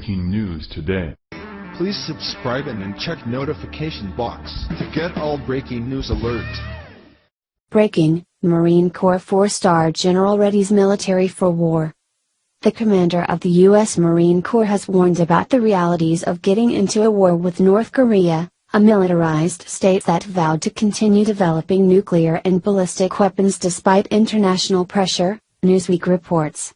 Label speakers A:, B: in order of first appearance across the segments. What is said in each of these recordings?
A: breaking news today.
B: Please subscribe and then check notification box to get all breaking news alerts.
C: Breaking, Marine Corps 4-star General readies military for war. The commander of the U.S. Marine Corps has warned about the realities of getting into a war with North Korea, a militarized state that vowed to continue developing nuclear and ballistic weapons despite international pressure, Newsweek reports.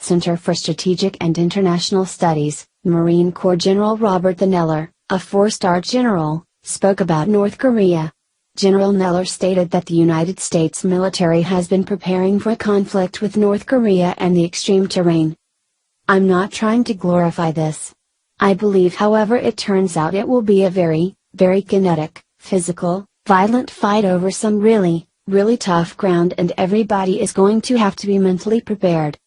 C: Center for Strategic and International Studies, Marine Corps General Robert Neller, a 4-star general, spoke about North Korea. General Neller stated that the United States military has been preparing for a conflict with North Korea and the extreme terrain. "I'm not trying to glorify this. I believe, however, it turns out it will be a very, very kinetic, physical, violent fight over some really, really tough ground, and everybody is going to have to be mentally prepared."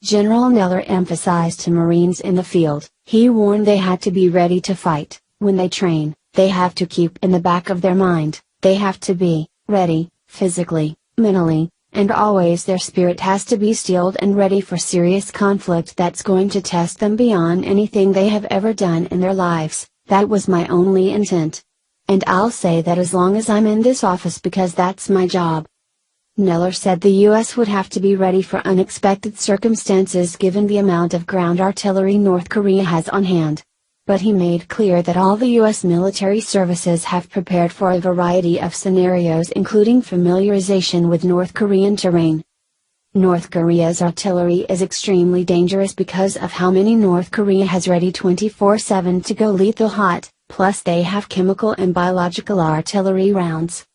C: General Neller emphasized to Marines in the field, he warned they had to be ready to fight. When they train, they have to keep in the back of their mind, they have to be ready, physically, mentally, and always their spirit has to be steeled and ready for serious conflict that's going to test them beyond anything they have ever done in their lives. That was my only intent. And I'll say that as long as I'm in this office, because that's my job. Neller said the U.S. would have to be ready for unexpected circumstances given the amount of ground artillery North Korea has on hand. But he made clear that all the U.S. military services have prepared for a variety of scenarios, including familiarization with North Korean terrain. North Korea's artillery is extremely dangerous because of how many North Korea has ready 24/7 to go lethal hot, plus they have chemical and biological artillery rounds.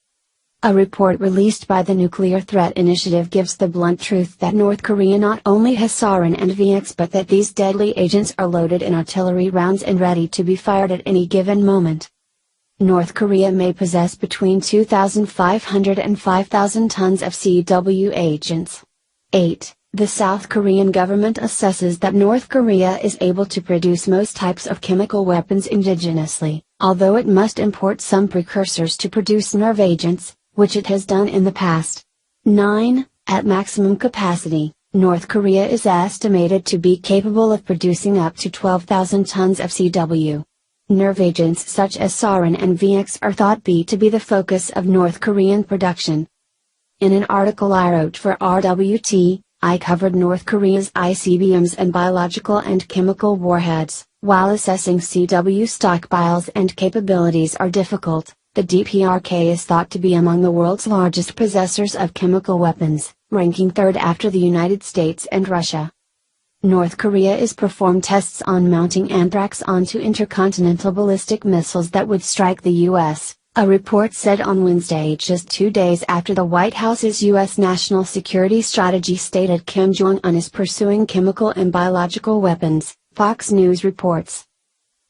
C: A report released by the Nuclear Threat Initiative gives the blunt truth that North Korea not only has sarin and VX, but that these deadly agents are loaded in artillery rounds and ready to be fired at any given moment. North Korea may possess between 2,500 and 5,000 tons of CW agents. 8. The South Korean government assesses that North Korea is able to produce most types of chemical weapons indigenously, although it must import some precursors to produce nerve agents, which it has done in the past. 9. At maximum capacity, North Korea is estimated to be capable of producing up to 12,000 tons of CW. Nerve agents such as sarin and VX are thought to be the focus of North Korean production. In an article I wrote for RWT, I covered North Korea's ICBMs and biological and chemical warheads. While assessing CW stockpiles and capabilities are difficult, the DPRK is thought to be among the world's largest possessors of chemical weapons, ranking third after the United States and Russia. North Korea is performed tests on mounting anthrax onto intercontinental ballistic missiles that would strike the U.S., a report said on Wednesday, just 2 days after the White House's U.S. national security strategy stated Kim Jong-un is pursuing chemical and biological weapons, Fox News reports.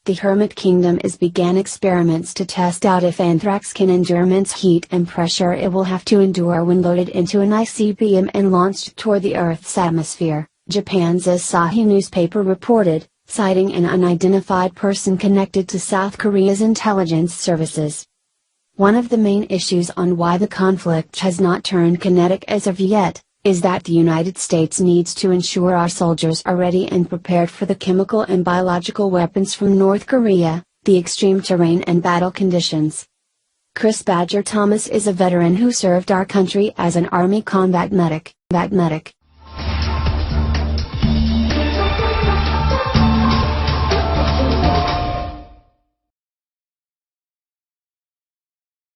C: The Hermit Kingdom began experiments to test out if anthrax can endure immense heat and pressure it will have to endure when loaded into an ICBM and launched toward the Earth's atmosphere, Japan's Asahi newspaper reported, citing an unidentified person connected to South Korea's intelligence services. One of the main issues on why the conflict has not turned kinetic as of yet, is that the United States needs to ensure our soldiers are ready and prepared for the chemical and biological weapons from North Korea, the extreme terrain and battle conditions. Chris Badger Thomas is a veteran who served our country as an Army combat medic.